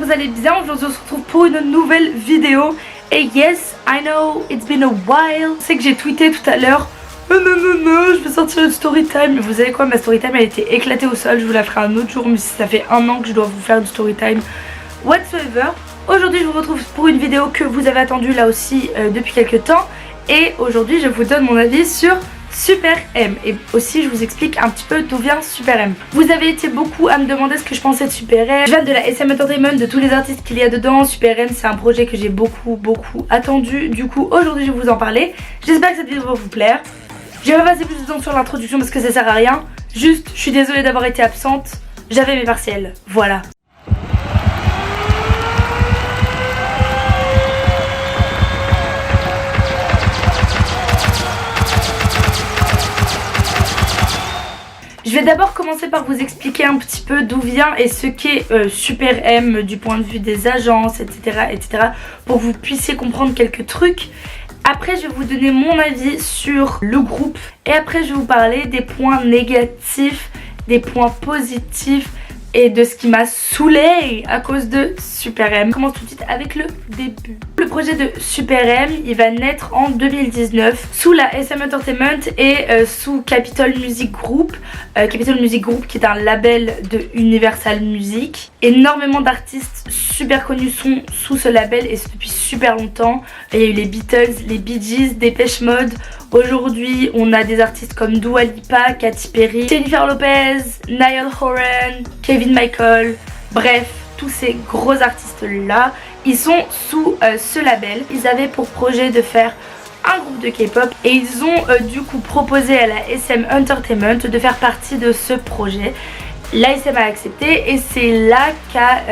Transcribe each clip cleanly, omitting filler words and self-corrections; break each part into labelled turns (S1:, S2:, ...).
S1: que vous allez bien. Aujourd'hui on se retrouve pour une nouvelle vidéo. Et yes, I know, it's been a while. C'est que j'ai tweeté tout à l'heure, non, je vais sortir une story time. Vous savez quoi, ma story time elle a été éclatée au sol. Je vous la ferai un autre jour, mais ça fait un an que je dois vous faire une story time whatsoever. Aujourd'hui je vous retrouve pour une vidéo que vous avez attendue là aussi depuis quelques temps. Et aujourd'hui je vous donne mon avis sur Super M. Et aussi je vous explique un petit peu d'où vient Super M. Vous avez été beaucoup à me demander ce que je pensais de Super M. Je viens de la SM Entertainment, de tous les artistes qu'il y a dedans. Super M c'est un projet que j'ai beaucoup attendu. Du coup aujourd'hui je vais vous en parler. J'espère que cette vidéo va vous plaire. Je vais pas passer plus de temps sur l'introduction parce que ça sert à rien. Juste je suis désolée d'avoir été absente. J'avais mes partiels. Voilà. Je vais d'abord commencer par vous expliquer un petit peu d'où vient et ce qu'est Super M du point de vue des agences, etc., pour que vous puissiez comprendre quelques trucs. Après je vais vous donner mon avis sur le groupe et après je vais vous parler des points négatifs, des points positifs et de ce qui m'a saoulée à cause de Super M. On commence tout de suite avec le début. Le projet de Super M, il va naître en 2019 sous la SM Entertainment et sous Capitol Music Group. Capitol Music Group qui est un label de Universal Music. Énormément d'artistes super connus sont sous ce label et c'est depuis super longtemps. Il y a eu les Beatles, les Bee Gees, Depeche Mode. Aujourd'hui on a des artistes comme Dua Lipa, Katy Perry, Jennifer Lopez, Niall Horan, Kevin Michael, bref tous ces gros artistes là ils sont sous ce label. Ils avaient pour projet de faire un groupe de K-pop et ils ont du coup proposé à la SM Entertainment de faire partie de ce projet. L'ASM a accepté et c'est là qu'a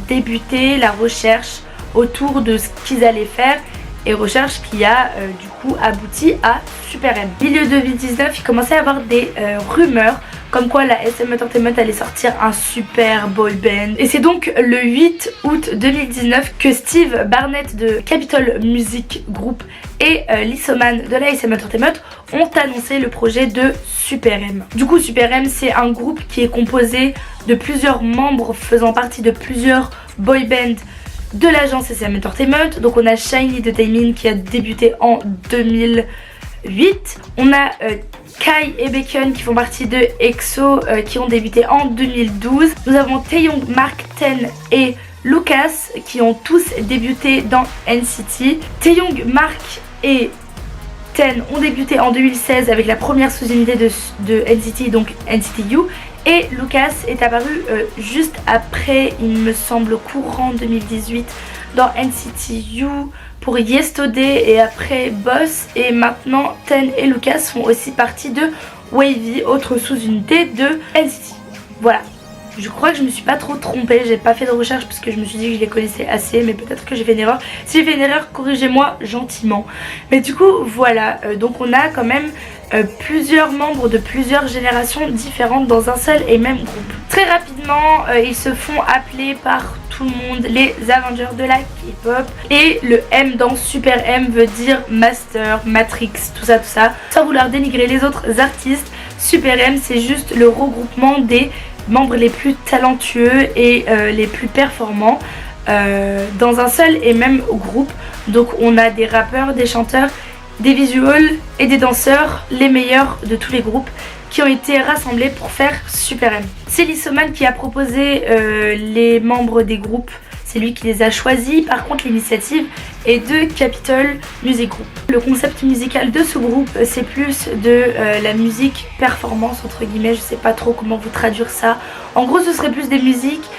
S1: débuté la recherche autour de ce qu'ils allaient faire et recherche qui a du coup abouti à Super M. Milieu 2019 il commençait à y avoir des rumeurs comme quoi la SM Entertainment allait sortir un super boy band. Et c'est donc le 8 août 2019 que Steve Barnett de Capitol Music Group et Lissoman de la SM Entertainment ont annoncé le projet de Super M. Du coup Super M c'est un groupe qui est composé de plusieurs membres faisant partie de plusieurs boy bands de l'agence SM Entertainment. Donc on a Shiny de Taemin qui a débuté en 2008. On a Kai et Bacon qui font partie de EXO qui ont débuté en 2012. Nous avons Taeyong, Mark, Ten et Lucas qui ont tous débuté dans NCT. Taeyong, Mark et Ten ont débuté en 2016 avec la première sous-unité de NCT, donc NCT U. Et Lucas est apparu juste après, il me semble courant 2018 dans NCT U pour Yesterday et après Boss. Et maintenant Ten et Lucas font aussi partie de Wavy, autre sous-unité de NCT. Voilà. Je crois que je me suis pas trop trompée, j'ai pas fait de recherche parce que je me suis dit que je les connaissais assez, mais peut-être que j'ai fait une erreur. Si j'ai fait une erreur, corrigez-moi gentiment. Mais du coup voilà, donc on a quand même plusieurs membres de plusieurs générations différentes dans un seul et même groupe. Très rapidement ils se font appeler par tout le monde les Avengers de la K-pop. Et le M dans Super M veut dire Master, Matrix, tout ça. Sans vouloir dénigrer les autres artistes, Super M c'est juste le regroupement des membres les plus talentueux et les plus performants dans un seul et même groupe. Donc on a des rappeurs, des chanteurs, des visuals et des danseurs, les meilleurs de tous les groupes qui ont été rassemblés pour faire Super M. C'est Lissoman qui a proposé les membres des groupes, c'est lui qui les a choisis. Par contre l'initiative est de Capitol Music Group. Le concept musical de ce groupe c'est plus de la musique performance entre guillemets, je sais pas trop comment vous traduire ça. En gros ce serait plus des musiques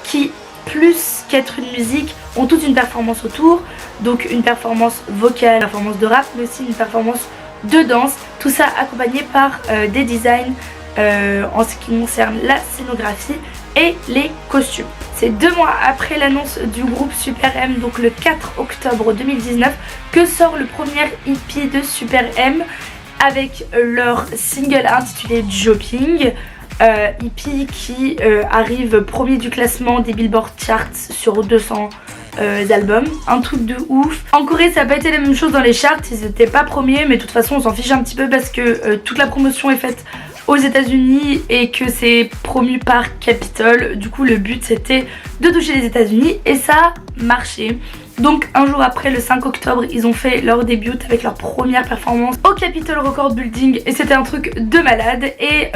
S1: qui plus qu'être une musique ont toute une performance autour. Donc une performance vocale, une performance de rap mais aussi une performance de danse. Tout ça accompagné par des designs en ce qui concerne la scénographie et les costumes. C'est 2 mois après l'annonce du groupe Super M, donc le 4 octobre 2019, que sort le premier EP de Super M avec leur single intitulé Jopping. EP qui arrive premier du classement des Billboard Charts sur 200 albums, un truc de ouf. En Corée ça n'a pas été la même chose dans les charts, ils n'étaient pas premiers mais de toute façon on s'en fiche un petit peu parce que toute la promotion est faite aux États-Unis et que c'est promu par Capitol. Du coup le but c'était de toucher les États-Unis et ça a marché. Donc un jour après, le 5 octobre, ils ont fait leur début avec leur première performance au Capitol Record Building et c'était un truc de malade. Et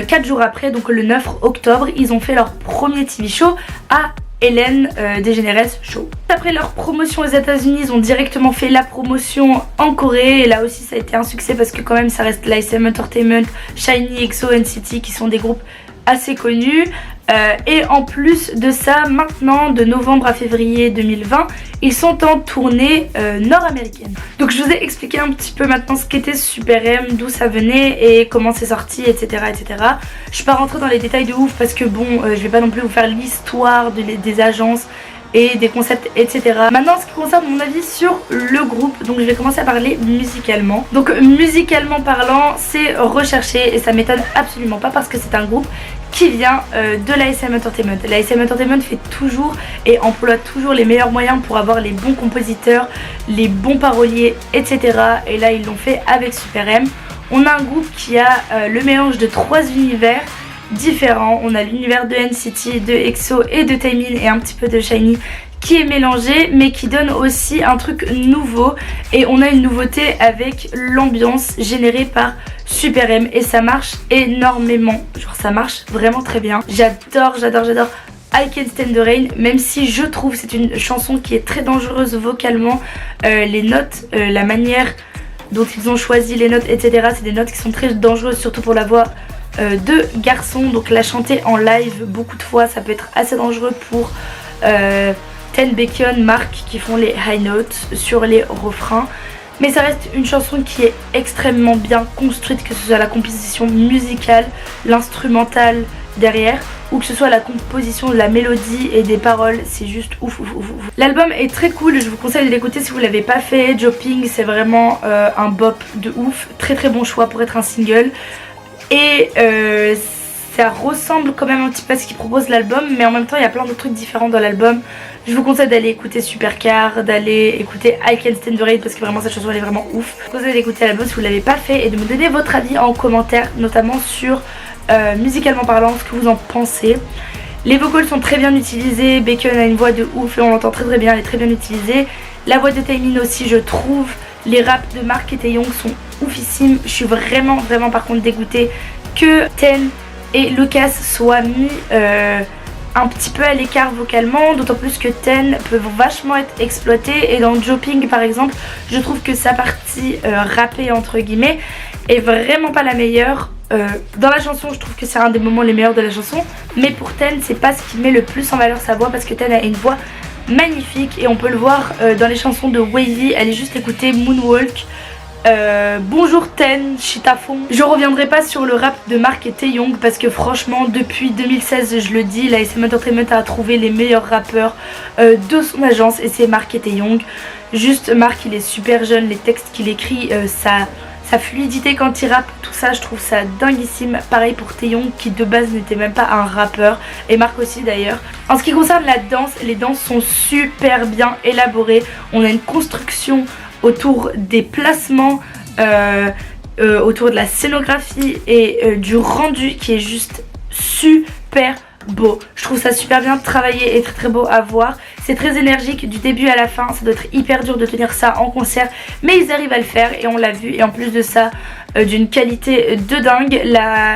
S1: 4 jours après, donc le 9 octobre, ils ont fait leur premier TV show à Ellen DeGeneres Show. Après leur promotion aux États-Unis, ils ont directement fait la promotion en Corée et là aussi ça a été un succès parce que quand même ça reste l'ASM Entertainment, SHINee, EXO, NCT qui sont des groupes assez connus. Et en plus de ça, maintenant de novembre à février 2020, ils sont en tournée nord-américaine. Donc je vous ai expliqué un petit peu maintenant ce qu'était Super M, d'où ça venait et comment c'est sorti, etc., etc. Je suis pas rentrée dans les détails de ouf parce que bon, je vais pas non plus vous faire l'histoire des agences et des concepts, etc. Maintenant, en ce qui concerne mon avis sur le groupe, donc je vais commencer à parler musicalement. Donc musicalement parlant, c'est recherché et ça m'étonne absolument pas parce que c'est un groupe qui vient de l'ASM Entertainment. L'ASM Entertainment fait toujours et emploie toujours les meilleurs moyens pour avoir les bons compositeurs, les bons paroliers, etc. Et là, ils l'ont fait avec Super M. On a un groupe qui a le mélange de 3 univers différents. On a l'univers de NCT, de EXO et de Taemin et un petit peu de SHINee qui est mélangé mais qui donne aussi un truc nouveau et on a une nouveauté avec l'ambiance générée par Super M et ça marche énormément, genre ça marche vraiment très bien. J'adore I Can't Stand the Rain, même si je trouve c'est une chanson qui est très dangereuse vocalement. Les notes, la manière dont ils ont choisi les notes, etc. c'est des notes qui sont très dangereuses, surtout pour la voix de garçon. Donc la chanter en live beaucoup de fois ça peut être assez dangereux pour Ten, Baekhyun, Mark qui font les high notes sur les refrains. Mais ça reste une chanson qui est extrêmement bien construite, que ce soit la composition musicale, l'instrumental derrière ou que ce soit la composition de la mélodie et des paroles, c'est juste ouf. L'album est très cool, je vous conseille de l'écouter si vous l'avez pas fait. Jopping, c'est vraiment un bop de ouf, très bon choix pour être un single. Et ça ressemble quand même un petit peu à ce qu'il propose l'album, mais en même temps il y a plein d'autres trucs différents dans l'album. Je vous conseille d'aller écouter Supercar, d'aller écouter I Can't Stand the Rain parce que vraiment cette chanson elle est vraiment ouf. Je vous conseille d'écouter l'album si vous ne l'avez pas fait et de me donner votre avis en commentaire, notamment sur musicalement parlant, ce que vous en pensez. Les vocals sont très bien utilisés, Baekhyun a une voix de ouf et on l'entend très bien, elle est très bien utilisée. La voix de Taemin aussi je trouve. Les raps de Mark et Taeyong sont oufissimes. Je suis vraiment par contre dégoûtée que Ten et Lucas soient mis un petit peu à l'écart vocalement, d'autant plus que Ten peut vachement être exploité et dans Jopping par exemple je trouve que sa partie rappée entre guillemets est vraiment pas la meilleure. Dans la chanson je trouve que c'est un des moments les meilleurs de la chanson, mais pour Ten c'est pas ce qui met le plus en valeur sa voix parce que Ten a une voix magnifique et on peut le voir dans les chansons de Wavy. Allez juste écouter Moonwalk, Bonjour Ten, Chitafon. Je reviendrai pas sur le rap de Mark et Taeyong parce que franchement depuis 2016 je le dis, la SM Entertainment a trouvé les meilleurs rappeurs de son agence et c'est Mark et Taeyong. Juste Mark il est super jeune, les textes qu'il écrit, sa fluidité quand il rappe, tout ça je trouve ça dinguissime. Pareil pour Taeyong qui de base n'était même pas un rappeur et Mark aussi d'ailleurs. En ce qui concerne la danse, les danses sont super bien élaborées. On a une construction autour des placements, autour de la scénographie et du rendu qui est juste super beau. Je trouve ça super bien travaillé et très beau à voir. C'est très énergique du début à la fin, ça doit être hyper dur de tenir ça en concert, mais ils arrivent à le faire et on l'a vu. Et en plus de ça, d'une qualité de dingue.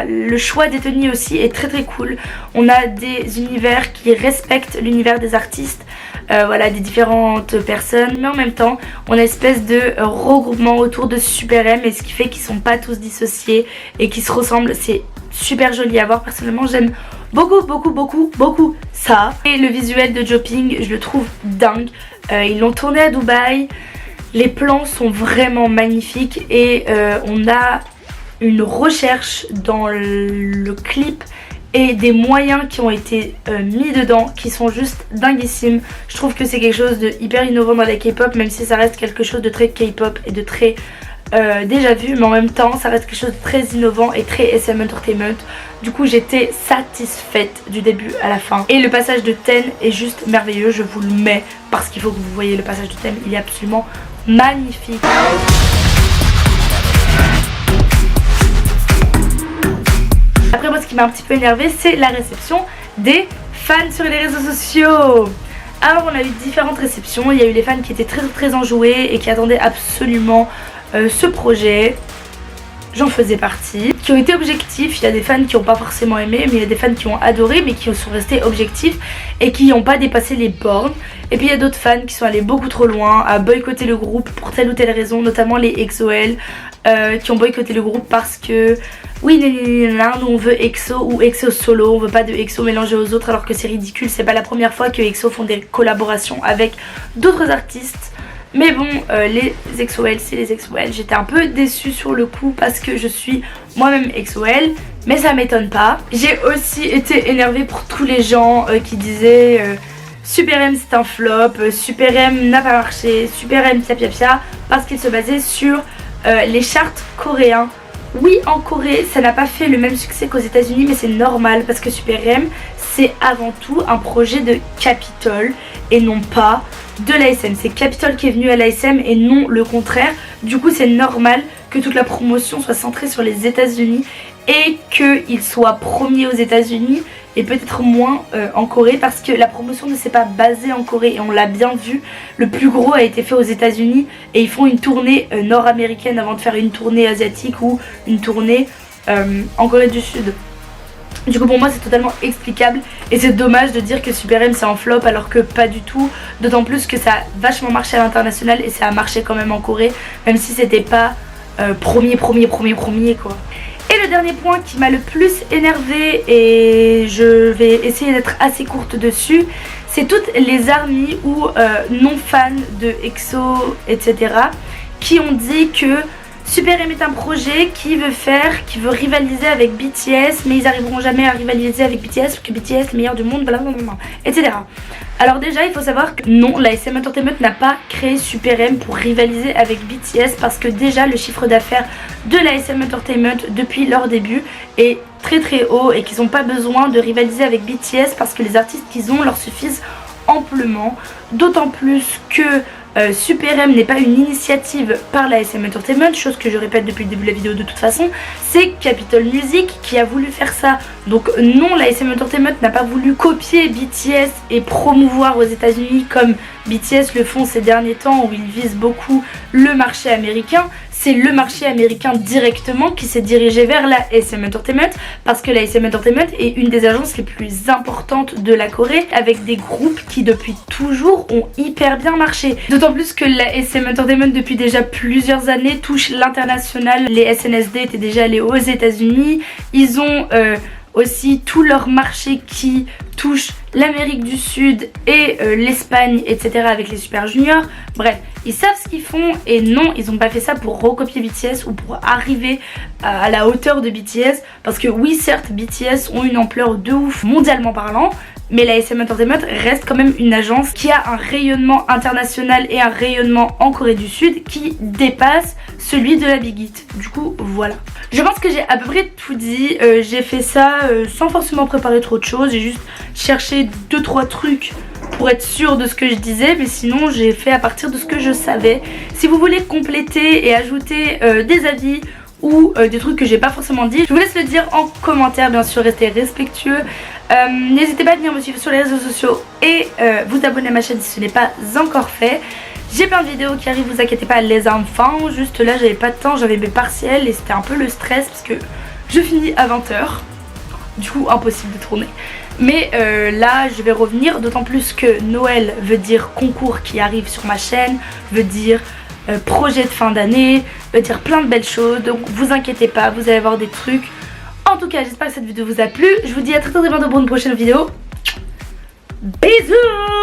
S1: Le choix des tenues aussi est très cool. On a des univers qui respectent l'univers des artistes, voilà, des différentes personnes, mais en même temps on a une espèce de regroupement autour de Super M, et ce qui fait qu'ils sont pas tous dissociés et qu'ils se ressemblent. C'est super joli à voir. Personnellement j'aime beaucoup ça. Et le visuel de Jopping je le trouve dingue. Ils l'ont tourné à Dubaï. Les plans sont vraiment magnifiques et on a une recherche dans le clip et des moyens qui ont été mis dedans qui sont juste dinguissimes. Je trouve que c'est quelque chose de hyper innovant dans la K-pop, même si ça reste quelque chose de très K-pop et de très déjà vu, mais en même temps ça reste quelque chose de très innovant et très SM Entertainment. Du coup j'étais satisfaite du début à la fin et le passage de Ten est juste merveilleux. Je vous le mets parce qu'il faut que vous voyez le passage de Ten, il est absolument magnifique. qui m'a un petit peu énervée, c'est la réception des fans sur les réseaux sociaux. Alors on a eu différentes réceptions, il y a eu les fans qui étaient très enjoués et qui attendaient absolument ce projet. J'en faisais partie, qui ont été objectifs. Il y a des fans qui n'ont pas forcément aimé, mais il y a des fans qui ont adoré mais qui sont restés objectifs et qui n'ont pas dépassé les bornes. Et puis il y a d'autres fans qui sont allés beaucoup trop loin, à boycotter le groupe pour telle ou telle raison, notamment les EXO-L qui ont boycotté le groupe parce que oui, nous on veut EXO ou EXO solo, on veut pas de EXO mélangé aux autres, alors que c'est ridicule. C'est pas la première fois que EXO font des collaborations avec d'autres artistes. Mais bon, les EXO-L, c'est les EXO-L. J'étais un peu déçue sur le coup parce que je suis moi-même EXO-L, mais ça m'étonne pas. J'ai aussi été énervée pour tous les gens qui disaient Super M c'est un flop, Super M n'a pas marché, Super M pia, parce qu'il se basait sur les charts coréens. Oui, en Corée, ça n'a pas fait le même succès qu'aux États-Unis, mais c'est normal parce que Super M, c'est avant tout un projet de Capitol et non pas de l'ASM. C'est Capitol qui est venu à l'ASM et non le contraire. Du coup, c'est normal que toute la promotion soit centrée sur les États-Unis et qu'il soit premier aux États-Unis et peut-être moins en Corée, parce que la promotion ne s'est pas basée en Corée et on l'a bien vu. Le plus gros a été fait aux États-Unis et ils font une tournée nord-américaine avant de faire une tournée asiatique ou une tournée en Corée du Sud. Du coup pour moi c'est totalement explicable et c'est dommage de dire que Super M c'est un flop alors que pas du tout. D'autant plus que ça a vachement marché à l'international et ça a marché quand même en Corée, même si c'était pas premier quoi. Et le dernier point qui m'a le plus énervé, et je vais essayer d'être assez courte dessus, c'est toutes les ARMY ou non fans de EXO etc. qui ont dit que Super M est un projet qui veut rivaliser avec BTS, mais ils n'arriveront jamais à rivaliser avec BTS parce que BTS est le meilleur du monde, blablabla, etc. Alors déjà il faut savoir que non, la SM Entertainment n'a pas créé Super M pour rivaliser avec BTS, parce que déjà le chiffre d'affaires de la SM Entertainment depuis leur début est très haut et qu'ils n'ont pas besoin de rivaliser avec BTS parce que les artistes qu'ils ont leur suffisent amplement. D'autant plus que Super M n'est pas une initiative par la SM Entertainment, chose que je répète depuis le début de la vidéo de toute façon, c'est Capitol Music qui a voulu faire ça. Donc non, la SM Entertainment n'a pas voulu copier BTS et promouvoir aux États-Unis comme BTS le font ces derniers temps où ils visent beaucoup le marché américain. C'est le marché américain directement qui s'est dirigé vers la SM Entertainment, parce que la SM Entertainment est une des agences les plus importantes de la Corée, avec des groupes qui depuis toujours ont hyper bien marché. D'autant plus que la SM Entertainment depuis déjà plusieurs années touche l'international. Les SNSD étaient déjà allés aux États-Unis. Ils ont aussi tout leur marché qui touche l'Amérique du Sud et l'Espagne, etc. avec les Super Juniors. Bref, ils savent ce qu'ils font et non, ils n'ont pas fait ça pour recopier BTS ou pour arriver à la hauteur de BTS. Parce que oui, certes, BTS ont une ampleur de ouf mondialement parlant, mais la SM Entertainment reste quand même une agence qui a un rayonnement international et un rayonnement en Corée du Sud qui dépasse celui de la Big Hit. Du coup, voilà. Je pense que j'ai à peu près tout dit. J'ai fait ça sans forcément préparer trop de choses. J'ai juste cherché 2-3 trucs pour être sûre de ce que je disais, mais sinon j'ai fait à partir de ce que je savais. Si vous voulez compléter et ajouter des avis ou des trucs que j'ai pas forcément dit, je vous laisse le dire en commentaire, bien sûr, restez respectueux. N'hésitez pas à venir me suivre sur les réseaux sociaux et vous abonner à ma chaîne si ce n'est pas encore fait. J'ai plein de vidéos qui arrivent, vous inquiétez pas les enfants, juste là j'avais pas de temps, j'avais mes partiels et c'était un peu le stress parce que je finis à 20 h, du coup impossible de tourner. Mais là je vais revenir, d'autant plus que Noël veut dire concours qui arrive sur ma chaîne, veut dire projet de fin d'année, veut dire plein de belles choses, donc vous inquiétez pas, vous allez avoir des trucs. En tout cas j'espère que cette vidéo vous a plu, je vous dis à très bientôt pour une prochaine vidéo. Bisous.